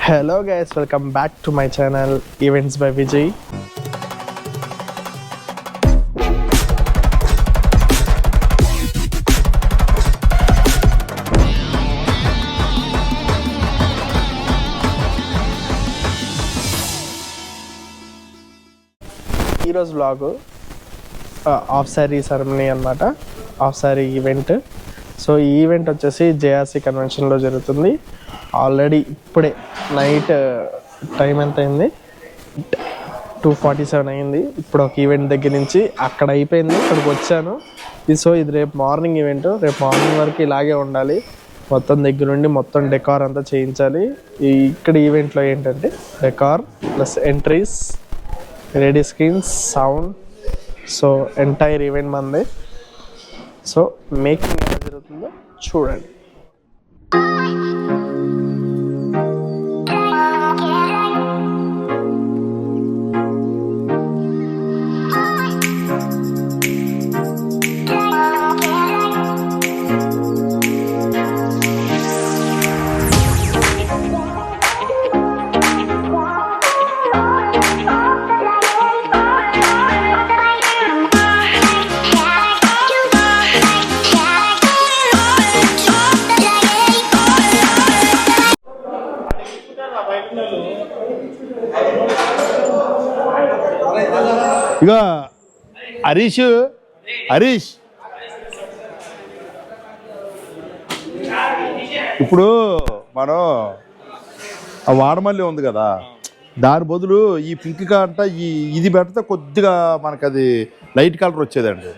Hello guys, welcome back to my channel Events by Vijay. ఈరోజు vlog of sari ceremony అన్నమాట. Of sari event. So ఈ event వచ్చేసి JRC కన్వెన్షన్లో జరుగుతుంది. Already ఇప్పుడే night time ఎంత అయింది, 2:47 అయింది. ఇప్పుడు ఒక ఈవెంట్ దగ్గర నుంచి అక్కడ అయిపోయింది, ఇక్కడికి వచ్చాను. సో ఇది రేపు మార్నింగ్ ఈవెంట్. రేపు మార్నింగ్ వరకు ఇలాగే ఉండాలి. మొత్తం దగ్గరుండి మొత్తం డెకార్ అంతా చేయించాలి. ఇక్కడ ఈవెంట్లో ఏంటంటే decor plus entries, ready screens, sound. So entire event మంది. సో మేకింగ్ ఎలా జరుగుతుందో చూడండి. ఇక హరీష్ ఇప్పుడు మనం ఆ వాడమల్లి ఉంది కదా, దాని బదులు ఈ పింక్ కంట ఇది పెడితే కొద్దిగా మనకు అది లైట్ కలర్ వచ్చేదండి.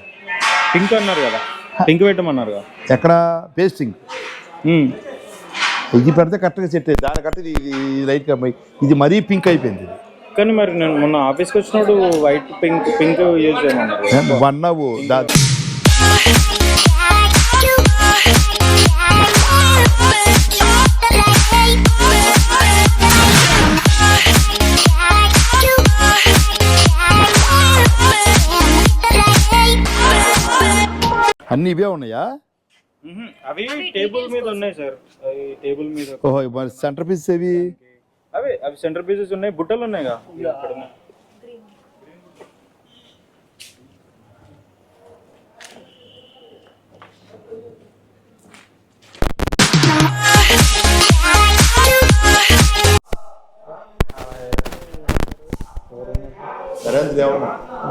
పింక్ అన్నారు కదా, పింక్ పెట్టమన్నారు కదా. ఎక్కడ పేస్టింగ్ ఇది పెడితే కరెక్ట్గా సెట్ అయ్యింది. దానికంటే ఇది లైట్గా ఇది మరీ పింక్ అయిపోయింది. కానీ మరి నేను మొన్న ఆఫీస్కి వచ్చినప్పుడు వైట్ పింక్ యూజ్ చేయమన్నారు. వన్ అవ్వు అన్ని ఇవే ఉన్నాయా? అవి టేబుల్ మీద ఉన్నాయి సార్. టేబుల్ మీద. ఓహో, మరి సెంటర్ పీస్ ఏవి? అవి సెంటర్ పీసెస్ ఉన్నాయి, బుట్టలు ఉన్నాయిగా.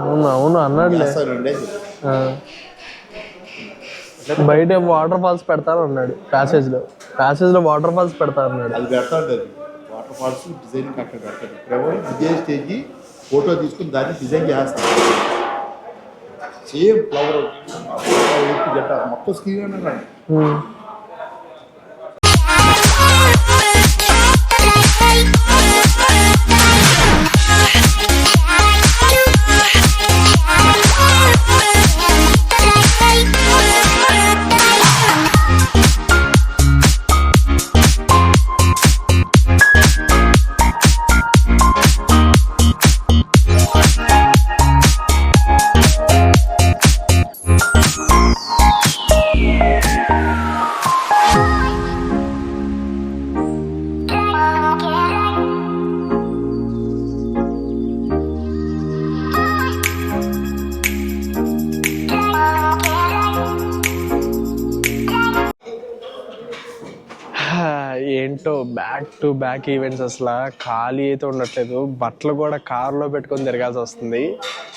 అవును అవును అన్నాడులే. బయట వాటర్ ఫాల్స్ పెడతాను అన్నాడు. ప్యాసేజ్ లో వాటర్ ఫాల్స్ పెడతా అన్నాడు. అది పెడతాడు. వాటర్ ఫాల్స్ డిజైన్ అక్కడ పెడతాడు. ఇప్పుడేమో ఇదే స్టేజ్ ఫోటో తీసుకుని దాన్ని డిజైన్ చేస్తాడు. సేమ్ ఫ్లవర్ గట్ట మొత్తం స్క్రీన్ అన్నాడు. ఏంటో బ్యాక్ టు బ్యాక్ ఈవెంట్స్, అసలు ఖాళీ అయితే ఉండట్లేదు. బట్టలు కూడా కార్లో పెట్టుకొని తిరగాల్సి వస్తుంది.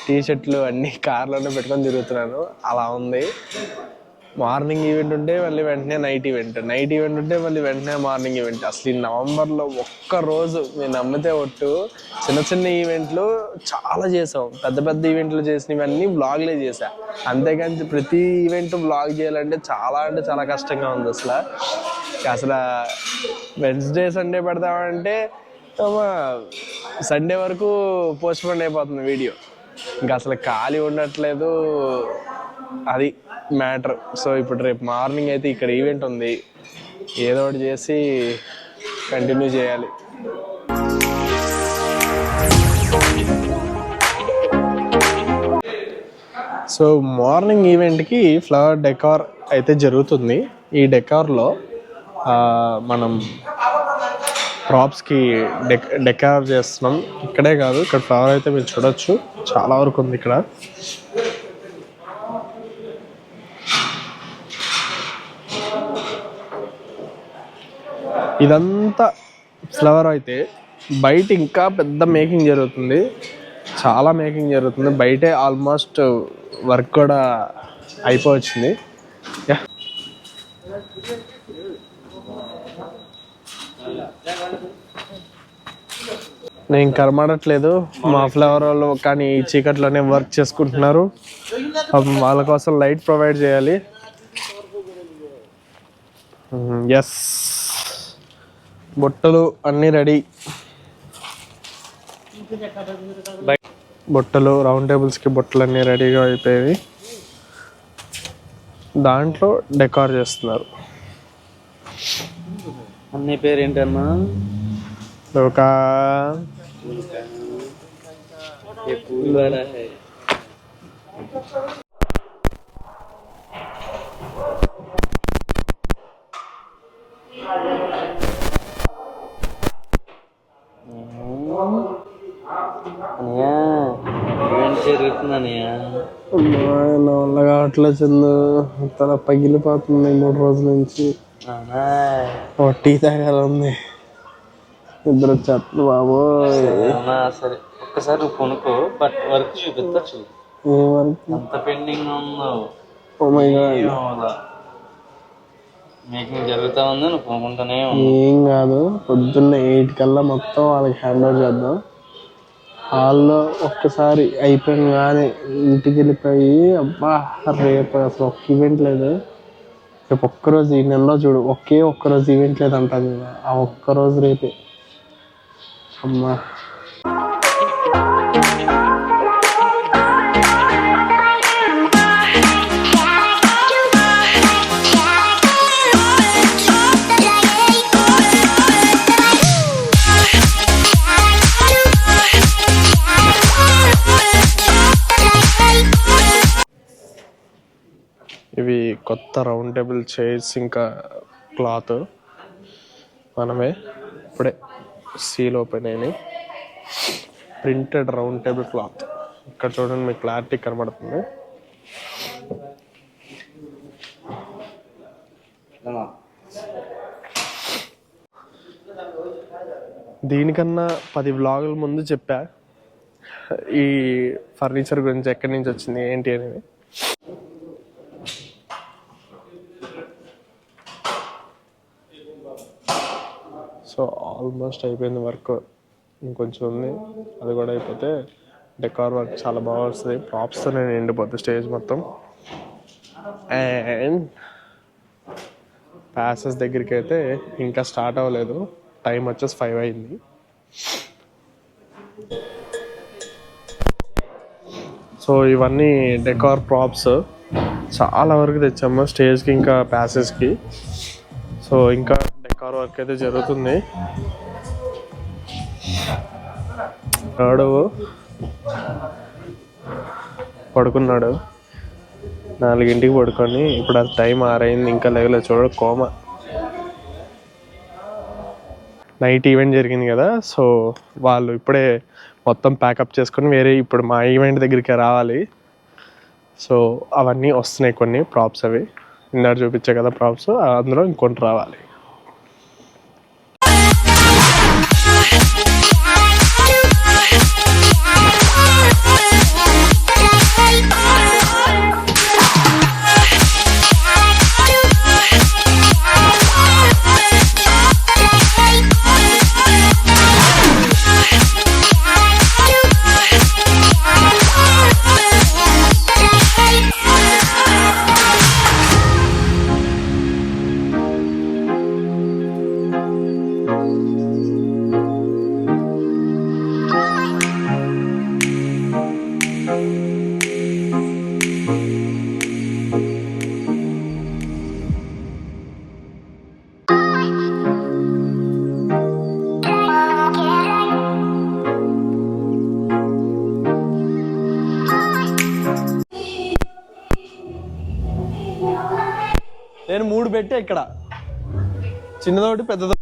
టీషర్ట్లు అన్నీ కార్లోనే పెట్టుకొని తిరుగుతున్నాను. అలా ఉంది. మార్నింగ్ ఈవెంట్ ఉంటే మళ్ళీ వెంటనే నైట్ ఈవెంట్ ఉంటే మళ్ళీ వెంటనే మార్నింగ్ ఈవెంట్. అసలు ఈ నవంబర్లో ఒక్కరోజు మీరు నమ్మితే ఒట్టు చిన్న చిన్న ఈవెంట్లు చాలా చేసాం. పెద్ద పెద్ద ఈవెంట్లు చేసినవన్నీ బ్లాగ్లే చేసా. అంతేకాని ప్రతి ఈవెంట్ బ్లాగ్ చేయాలంటే చాలా అంటే చాలా కష్టంగా ఉంది. అసలు వెన్స్డే సండే పెడతామంటే సండే వరకు పోస్ట్పోన్ అయిపోతుంది వీడియో. ఇంకా అసలు ఖాళీ ఉండట్లేదు. అది మ్యాటర్. సో ఇప్పుడు రేపు మార్నింగ్ అయితే ఇక్కడ ఈవెంట్ ఉంది. ఏదో ఒకటి చేసి కంటిన్యూ చేయాలి. సో మార్నింగ్ ఈవెంట్కి ఫ్లవర్ డెకార్ అయితే జరుగుతుంది. ఈ డెకార్లో మనం ప్రాప్స్కి డెకార్ చేస్తున్నాం. ఇక్కడే కాదు, ఇక్కడ ఫ్లవర్ అయితే మీరు చూడొచ్చు, చాలా వరకు ఉంది ఇక్కడ. ఇదంతా ఫ్లవర్ అయితే బయట ఇంకా పెద్ద మేకింగ్ జరుగుతుంది, చాలా మేకింగ్ జరుగుతుంది. బయటే ఆల్మోస్ట్ వర్క్ కూడా అయిపోవచ్చింది. నేను కనబడట్లేదు మా ఫ్లవర్ వాళ్ళు, కానీ ఈ చీకట్లోనే వర్క్ చేసుకుంటున్నారు. వాళ్ళ కోసం లైట్ ప్రొవైడ్ చేయాలి. ఎస్, బుట్టలు అన్నీ రెడీ. బుట్టలు, రౌండ్ టేబుల్స్కి బుట్టలు అన్నీ రెడీగా అయిపోయాయి. దాంట్లో డెకార్ చేస్తున్నారు. అన్నీ పేరు ఏంటన్నా? ఒక జరుగుతుందన్నయ్య వల్ల కావట్లే, చందు తల పగిలిపోతుంది 3 రోజుల నుంచి. టీ తాగాలి ఉంది, ఇద్దరు వచ్చేస్తుంది బాబు. సరే ఒక్కసారి నువ్వు కొనుక్కో, బట్ వర్క్ చూపిస్తా. ఏ వర్క్? అంత పెండింగ్ ఉందో. ఓ మై గాడ్, మేకింగ్ జరుగుతా ఉంది, నువ్వు కొనుక్కుంటానే. ఏం కాదు, పొద్దున్న 8 కల్లా మొత్తం వాళ్ళకి హ్యాండ్ ఓవర్ చేద్దాం. హాల్లో ఒక్కసారి అయిపోయినగానే ఇంటికి వెళ్ళిపోయి, అబ్బా రేపు అసలు ఒక్క ఈవెంట్ లేదు. రేపు ఒక్కరోజు ఈ నెలలో చూడు, ఒక్కరోజు ఈవెంట్ లేదు అంటాను. ఆ ఒక్కరోజు రేపే. అమ్మా ఇవి కొత్త రౌండ్ టేబుల్ చైర్స్, ఇంకా క్లాత్ మనమే ఇప్పుడే సీల్ ఓపెన్ అయినాయి. Printed round table cloth. ఇక్కడ చూడండి, మీకు క్లారిటీ కనబడుతుంది. దీనికన్నా 10 వ్లాగుల ముందు చెప్పా ఈ ఫర్నిచర్ గురించి, ఎక్కడి నుంచి వచ్చింది ఏంటి అనేది. సో ఆల్మోస్ట్ అయిపోయింది వర్క్, ఇంకొంచెం ఉంది. అది కూడా అయిపోతే డెకార్ వర్క్ చాలా బాగా వస్తుంది. ప్రాప్స్తో నేను నిండిపోతుంది స్టేజ్ మొత్తం. అండ్ ప్యాసెస్ దగ్గరికి అయితే ఇంకా స్టార్ట్ అవ్వలేదు, టైం వచ్చేసి 5 అయింది. సో ఇవన్నీ డెకార్ ప్రాప్స్ చాలా వరకు తెచ్చాము స్టేజ్కి, ఇంకా ప్యాసెస్కి. సో ఇంకా డెకార్ వర్క్ అయితే జరుగుతుంది. పడుకున్నాడు 4ంటికి పడుకొని, ఇప్పుడు అది టైం 6 అయింది, ఇంకా లేవలేదు. చూడ కోమ. నైట్ ఈవెంట్ జరిగింది కదా, సో వాళ్ళు ఇప్పుడే మొత్తం ప్యాకప్ చేసుకొని ఇప్పుడు మా ఈవెంట్ దగ్గరికి రావాలి. సో అవన్నీ వస్తున్నాయి, కొన్ని ప్రాప్స్. అవి ఇందాక చూపించే కదా ప్రాప్స్, అందులో ఇంకొన్ని రావాలి. నేను 3 పెట్టా ఇక్కడ, చిన్నదోటి పెద్దదో.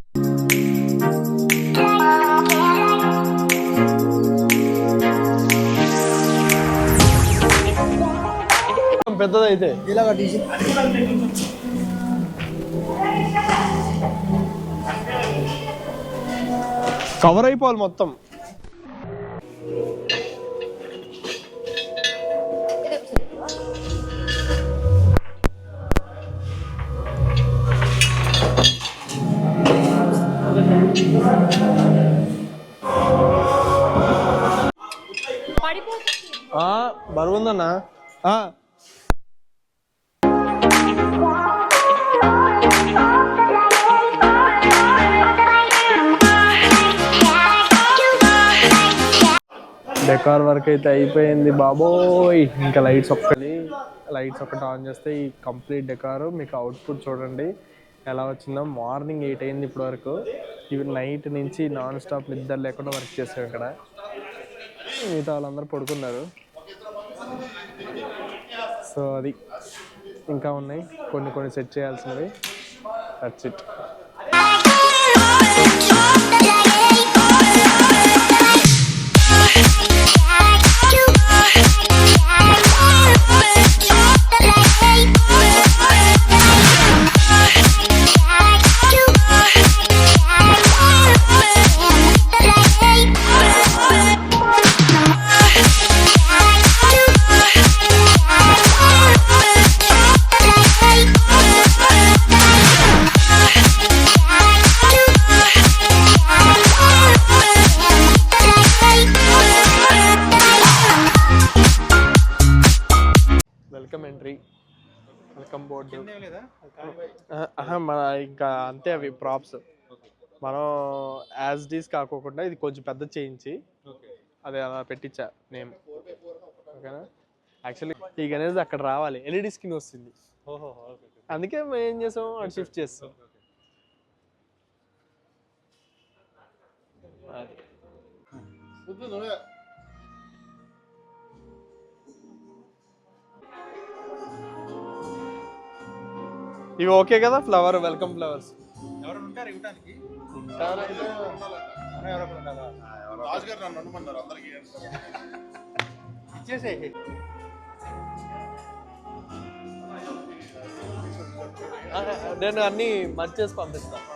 పెద్దదైతే ఇలాగ తీసి కవర్ అయిపోవాలి మొత్తం. బరువుందన్నా. డెకార్ వర్క్ అయితే అయిపోయింది బాబోయ్. ఇంకా లైట్స్ ఒకటి ఆన్ చేస్తే ఈ కంప్లీట్ డెకార్ మీకు అవుట్పుట్ చూడండి ఎలా వచ్చిందో. మార్నింగ్ 8 అయింది ఇప్పటి వరకు. ఇవి నైట్ నుంచి నాన్ స్టాప్ నిద్ర లేకుండా వర్క్ చేసాం ఇక్కడ. మిగతా వాళ్ళందరూ పడుకున్నారు. సో అది ఇంకా ఉన్నాయి కొన్ని సెట్ చేయాల్సినవి. That's it. వెల్కమ్ బోర్డు మన ఇంకా అంతే. అవి ప్రాప్స్ మనం యాజ్ డీస్ కాకోకుండా ఇది కొంచెం పెద్ద చేయించి అదే అలా పెట్టించా నేమ్. ఓకేనా. యాక్చువల్లీ ఈ గణేష్ అక్కడ రావాలి, ఎల్ఈడి స్క్రీన్ వస్తుంది. అందుకే మేము ఏం చేసాం, అటు షిఫ్ట్ చేస్తాం. అది ఇవి ఓకే కదా. ఫ్లవర్ వెల్కమ్ ఫ్లవర్స్ నేను అన్ని మర్చేసి పంపిస్తాను.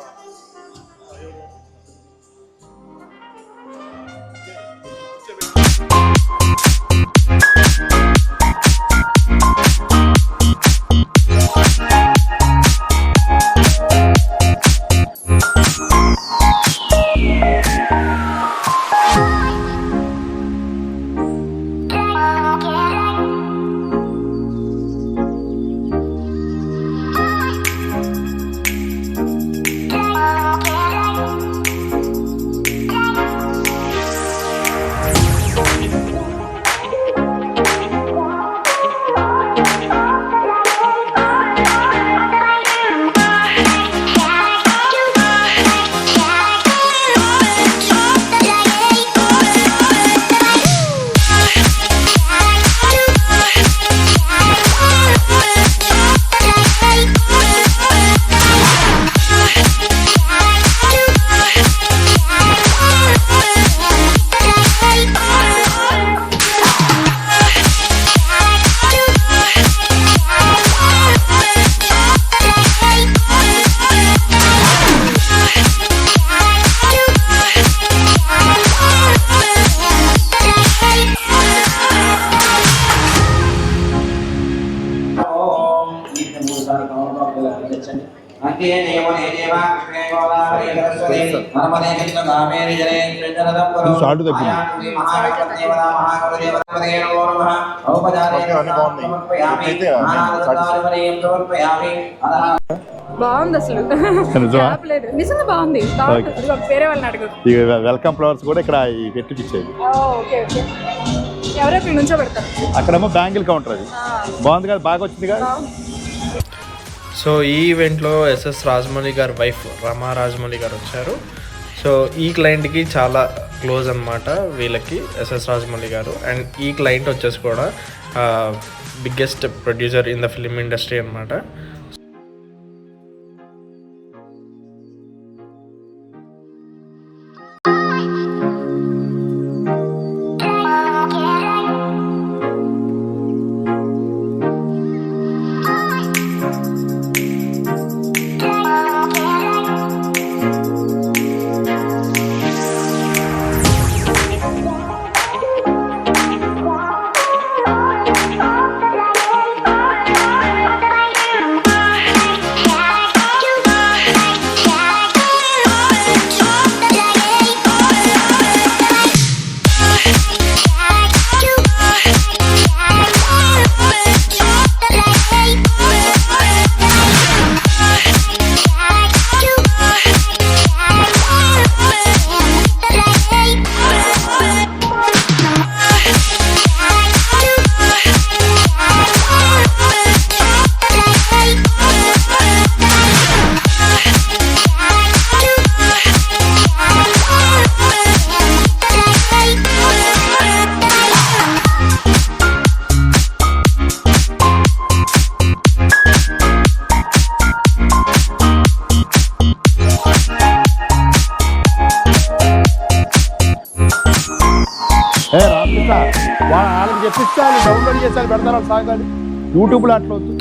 బాగుంది అసలు. నిజంగా బాగుంది. వేరే వాళ్ళని అడుగు. వెల్కమ్ ఫ్లవర్స్ కూడా ఇక్కడ పెట్టించేది. ఎవరో ఇక్కడ నుంచో పెడతారు. అక్కడేమో బ్యాంగిల్ కౌంటర్. అది బాగుంది కదా, బాగా వచ్చింది కదా. సో ఈ ఈవెంట్లో ఎస్ఎస్ రాజమౌళి గారి వైఫ్ రమా రాజమౌళి గారు వచ్చారు. సో ఈ క్లయింట్కి చాలా క్లోజ్ అనమాట వీళ్ళకి, ఎస్ఎస్ రాజమౌళి గారు. అండ్ ఈ క్లయింట్ వచ్చేసి కూడా biggest producer in the film industry అనమాట. రామకృష్ణ వాళ్ళకి చెప్పిస్తే వాళ్ళు డౌన్లోడ్ చేసి పెడతారు సాగాలి యూట్యూబ్లో అట్లా వద్దు.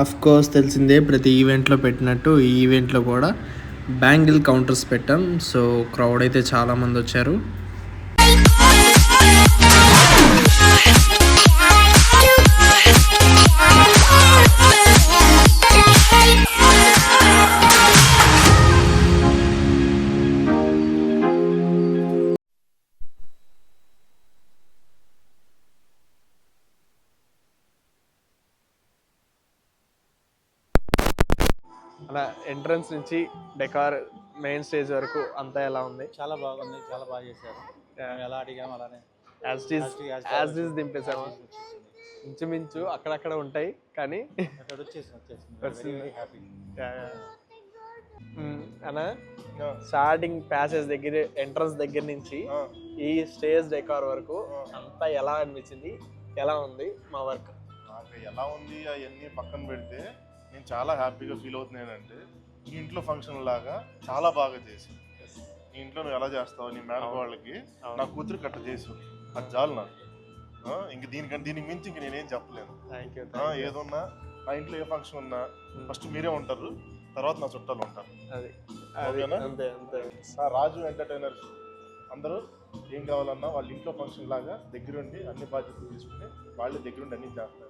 అఫ్ కోర్స్ తెలిసిందే, ప్రతి ఈవెంట్లో పెట్టినట్టు ఈ ఈవెంట్లో కూడా బ్యాంగిల్ కౌంటర్స్ పెట్టాం. సో క్రౌడ్ అయితే చాలామంది వచ్చారు. అలా ఎంట్రన్స్ నుంచి డెకార్ మెయిన్ స్టేజ్ వరకు అంతా ఎలా ఉంది? చాలా బాగుంది, చాలా బాగా చేశారు. ఎలా అడిగాము అలానే యాజ్ ఇస్ దింపేసాము. ఇంచుమించు అక్కడక్కడ ఉంటాయి కానీ అలా స్టార్టింగ్ ప్యాసేజ్ దగ్గర ఎంట్రన్స్ దగ్గర నుంచి ఈ స్టేజ్ డెకార్ వరకు అంతా ఎలా అనిపించింది, ఎలా ఉంది మా వర్క్? నాకు ఎలా ఉంది అవన్నీ పక్కన పెడితే నేను చాలా హ్యాపీగా ఫీల్ అవుతున్నాను. అంటే ఈ ఇంట్లో ఫంక్షన్ లాగా చాలా బాగా చేసి నీ ఇంట్లో నువ్వు ఎలా చేస్తావు నీ మేనక వాళ్ళకి నా కూతురు కట్ట చేసు, అది చాలు నాకు. ఇంక దీనికి మించి ఇంక నేనేం చెప్పలేను. ఏదున్నా నా ఇంట్లో ఏ ఫంక్షన్ ఉన్నా ఫస్ట్ మీరే ఉంటారు, తర్వాత నా చుట్టాలు ఉంటారు. రాజు ఎంటర్టైనర్స్ అందరూ ఏం కావాలన్నా వాళ్ళ ఇంట్లో ఫంక్షన్ లాగా దగ్గరుండి అన్ని బాధ్యతలు తీసుకుని వాళ్ళే దగ్గరుండి అన్ని చేస్తారు.